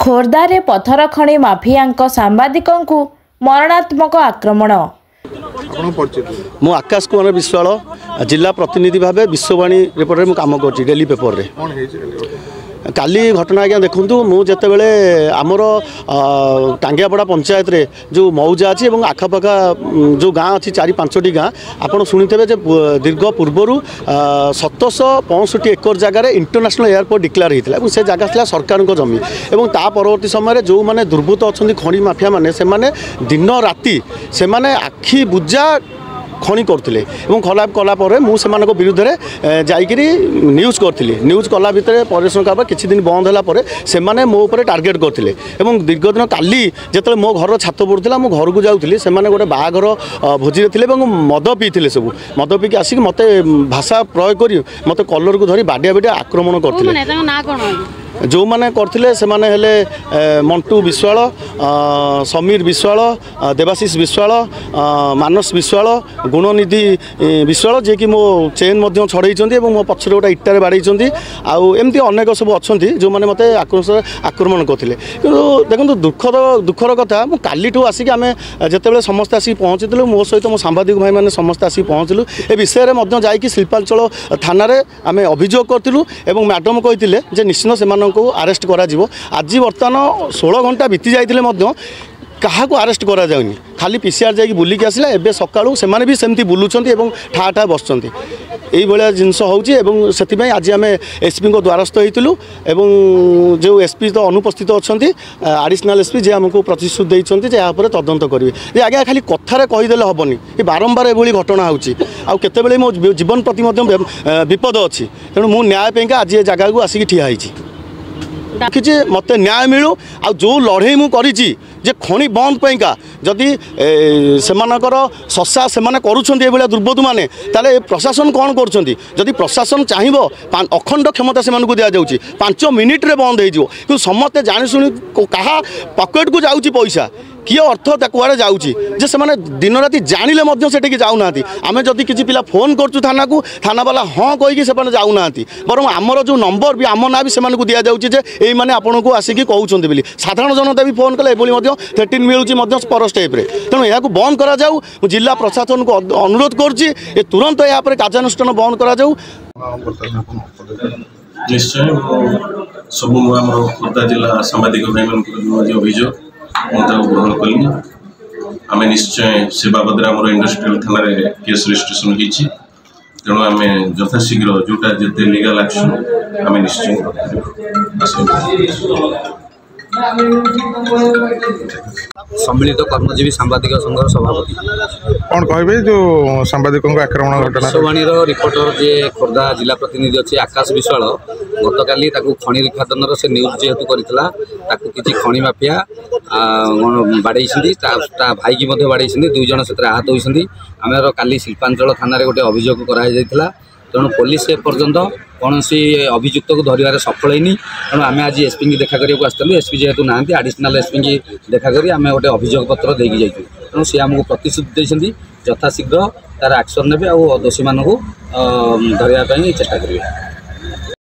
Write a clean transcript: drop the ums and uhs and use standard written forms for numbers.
खोर्धारे पथर खଣି माफिया सांबादिकों मरणात्मक आक्रमण। मु आकाश कुमार विश्वाल जिला प्रतिनिधि भाव विश्ववाणी रिपोर्टर में काम कर डेली पेपर रे। काली घटना आज्ञा देखूँ मुझे आमर टांगियापड़ा पंचायत रे जो मौजा अच्छी और आखपाखा जो गाँ अच्छी 4-5टी गाँ आपड़ शुणी थे दीर्घ पूर्वर 765 एकर जगार इंटरनेशनल एयरपोर्ट डिक्लेयर होता से जगह था सरकार जमी और ता परवर्ती समय जो मैंने दुर्बृत्त अच्छा खଣି माफिया मैंने दिन राति से आखि बुझा खଣି करते खला कलापर मुझे विरुद्ध में जाकि न्यूज करी न्यूज कला भितर परिश्रम कारोबार किसी दिन बंद है से मो उपर टार्गेट करते दीर्घ दिन काली जो मो घर छात पड़ता मो घर को जाऊँगी से गोटे बाहाघर भोजी थे मद पीते सब मद पीक आसिक मत भाषा प्रयोग कर मत कलर को धरी बाडिया बाडिया आक्रमण करते जो मैंने करते से मंटू विश्वाल समीर विश्वाल देवाशीष विश्वाल मानस विश्वाल गुणनिधि विश्वाल जे कि मो चेन छड़े मो पक्ष गोटे इटारे बाड़े आमती अनेक सब अच्छा जो मैंने मत आक्रमण करते देखो दुखर कथा मुझे काली आसिक आम जिते समस्त आसिक पहुँचलु मो सहित मो सांबादिक भाई मैंने समस्त आसिक पहुँचलु ए विषय में जा शिल्पांचल थाना आम अभियोग करूँ और मैडम कहते निश्चित से आरेस्ट करा आज बर्तमान 16 घंटा बीती जाते क्या आरेस्ट करा जाउनी खाली पीसीआर जाकि बुलिकी आसला एबे सकाळू से भी सेमती बुलुचंती एवं ठा ठा बसचंती यही भाया जिनस होची से आज आम एसपी को द्वारस्थ होइतिलु एवं जो एसपी तो अनुपस्थित अच्छी एडिशनल एसपी जे आमको प्रतिश्रुति देइछंती जे पर तदंत करेंगे आज्ञा खाली कथार कहीदेले हेनी ये बारंबार एभली घटना होची आ केतेबेले मो जीवन प्रति विपद अच्छी तेणु मु न्याय आज ये जगह को आसिक ठिया होइछि कि मत न्याय मिलू आ जो लड़े मुझे जे खଣି बंद पैका जदि से शशा से कर दुर्बृत्त मैंने ताले प्रशासन कौन कर प्रशासन चाहिए अखंड क्षमता से दि जाऊँगी 5 मिनिट रे बंद हो समस्ते जाशुणी क्या पकेट को जाऊँगी पैसा किए अर्थ कुआड़े जाऊँगी जे से दिन राति जानिले से जाऊना आम जदि किसी पिला फोन करूँ थाना को थाना वाला हाँ कहीकि से जाऊना बरं आमर जो नंबर भी आम ना भी से दि जाऊँगी ये मैंने आपन को आसिक कहते बोली साधारण जनता भी फोन कले थ्रेटिन मिलूँ पर स्टेप रे तेणु यह बंद करा जाऊ जिला प्रशासन को अनुरोध करुँची तुरंत यहाँ पर कार्यानुष्ठान बंद करा जाऊ। निश्चय सब खोर्धा जिला सांबादिक भाई मान अभियोग ग्रहण कली आम निश्चय से बाबद आम इंडस्ट्रियल थाना केस रजिस्ट्रेशन होती तेणु आम यथाशीघ्र जोटा जिते लीगल एक्शन आम निश्चय सम्मिलित कर्मजीवी सांबादिक संघर सभापति कौन कहे जो सांबादिकों आक्रमण घटना विश्ववाणी रिपोर्टर जे खोर्धा जिला प्रतिनिधि अच्छे आकाश विश्वाल गत काली खଣି निष्पादन से न्यूज जेहेतु करता किसी खଣି माफिया बाड़े भाई की बाड़े 2 जन से आहत होती आम काली शिल्पांचल थाना गोटे अभियोग कर तेणु पुलिस एपर्यंत कौन अभियुक्त को धरवे सफल होनी तेणु आम आज एसपी की देखा करने आसलु एसपी जेहेतु ना एडिशनल एसपी की देखा कर आम गोटे अभियोग पत्र देकी जाइए तेणु सी आमको प्रतिश्रुति देते यथाशीघ्र तार एक्शन ने दोषी मानू धरवाई चेष्टा करेंगे।